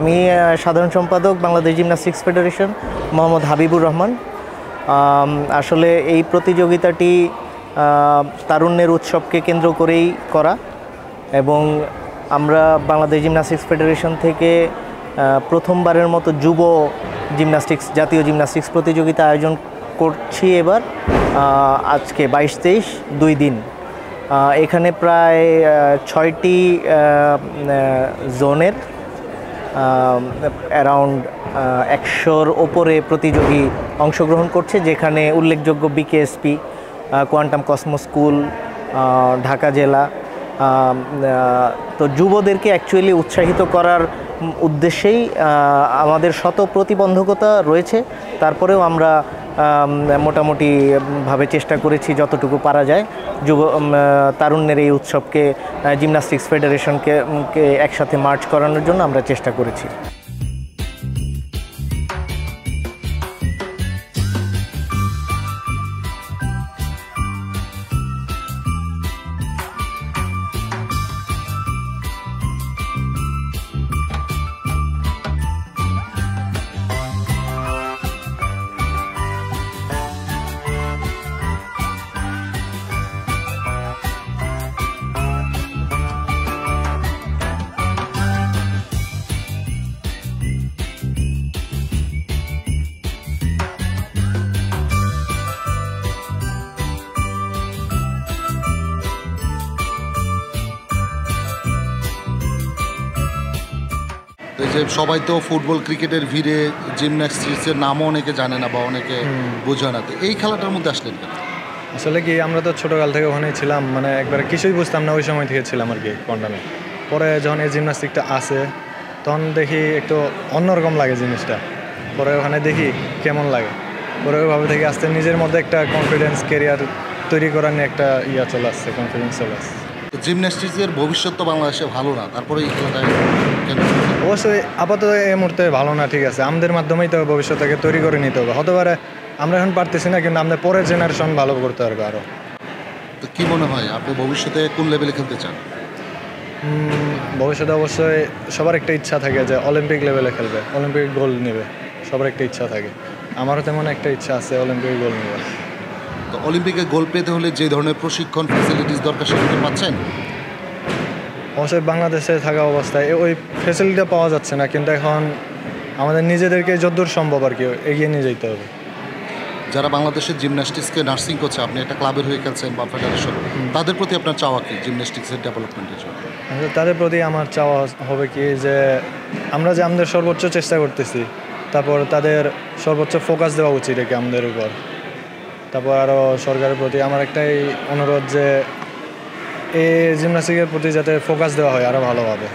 আমি সাধারণ সম্পাদক বাংলাদেশ জিমন্যাস্টিক্স ফেডারেশন মোহাম্মদ হাবিবুর রহমান। আসলে এই প্রতিযোগিতাটি তারুণ্যের উৎসবকে কেন্দ্র করেই করা, এবং আমরা বাংলাদেশ জিমন্যাস্টিক্স ফেডারেশন থেকে প্রথমবারের মতো যুব জিমন্যাস্টিক্স জাতীয় জিমন্যাস্টিক্স প্রতিযোগিতা আয়োজন করছি এবার। আজকে 22-23 2 দিন এখানে প্রায় 6টি জোনের অ্যারাউন্ড 100-র ওপরে প্রতিযোগী অংশগ্রহণ করছে, যেখানে উল্লেখযোগ্য BKSP, quantum Cosmo school, Dhaka জেলা। তো যুবদেরকে অ্যাকচুয়ালি উৎসাহিত করার উদ্দেশ্যেই আমাদের শত প্রতিবন্ধকতা রয়েছে, তারপরেও আমরা মোটামুটিভাবে চেষ্টা করেছি যতটুকু পারা যায় তারুণ্যের এই উৎসবকে জিমন্যাস্টিক্স ফেডারেশনকে একসাথে মার্চ করানোর জন্য আমরা চেষ্টা করেছি। এই যে সবাই তো ফুটবল ক্রিকেটের ভিড়ে জিমন্যাস্টিক্সের নামও অনেকে জানে না বা অনেকে বোঝে না, তো এই খেলাটার মধ্যে আসলেন কেন? আসলে কি, আমরা তো ছোটোকাল থেকে ওখানেই ছিলাম, মানে একবারে কিছুই বুঝতাম না ওই সময় থেকে ছিলাম আর কি কোয়ান্টামে। পরে যখন এই জিমন্যাস্টিকটা আসে তখন দেখি একটু অন্যরকম লাগে জিনিসটা, পরে ওখানে দেখি কেমন লাগে, পরে ওইভাবে থেকে আসতে নিজের মধ্যে একটা কনফিডেন্স, কেরিয়ার তৈরি করার নিয়ে একটা চলে আসছে, কনফিডেন্স চলে আসছে। জিমন্যাস্টিক্সের ভবিষ্যৎ তো বাংলাদেশে ভালো না, তারপরে এই খেলাটা কেন? অবশ্যই আপাতত এই মুহূর্তে ভালো না, ঠিক আছে, আমাদের মাধ্যমেই তো ভবিষ্যৎটাকে তৈরি করে নিতে হবে। হতে পারে আমরা এখন পারতেছি না, কিন্তু আমাদের পরের জেনারেশন ভালো করতে পারবে আরও। তো কী মনে হয় আপনি ভবিষ্যতে কোন লেভেলে খেলতে চান? ভবিষ্যতে অবশ্যই সবার একটা ইচ্ছা থাকে যে অলিম্পিক লেভেলে খেলবে, অলিম্পিক গোল্ড নেবে, সবার একটা ইচ্ছা থাকে। আমারও তেমন একটা ইচ্ছা আছে অলিম্পিক গোল্ড নেবে। তো অলিম্পিকে গোল্ড পেতে হলে যে ধরনের প্রশিক্ষণ ফ্যাসিলিটিস দরকার সেগুলো পাচ্ছেন? অবশ্যই বাংলাদেশে থাকা অবস্থায় ওই ফ্যাসিলিটিটা পাওয়া যাচ্ছে না, কিন্তু এখন আমাদের নিজেদেরকে যতদূর সম্ভব আর কি এগিয়ে নিয়ে যেতে হবে। যারা বাংলাদেশের জিমন্যাস্টিক্সকে নার্সিং করছে, আপনি একটা ক্লাবের হয়ে খেলছেন বা ফেডারেশন, তাদের প্রতি আপনার চাওয়া কি জিমন্যাস্টিক্সের ডেভেলপমেন্টের জন্য? তাদের প্রতি আমার চাওয়া হবে কি, যে আমরা যে আমাদের সর্বোচ্চ চেষ্টা করতেছি, তারপর তাদের সর্বোচ্চ ফোকাস দেওয়া উচিত একে আমাদের উপর। তারপর আরও সরকারের প্রতি আমার একটাই অনুরোধ যে এই জিমন্যাস্টিকের প্রতি যাতে ফোকাস দেওয়া হয় আরও ভালোভাবে।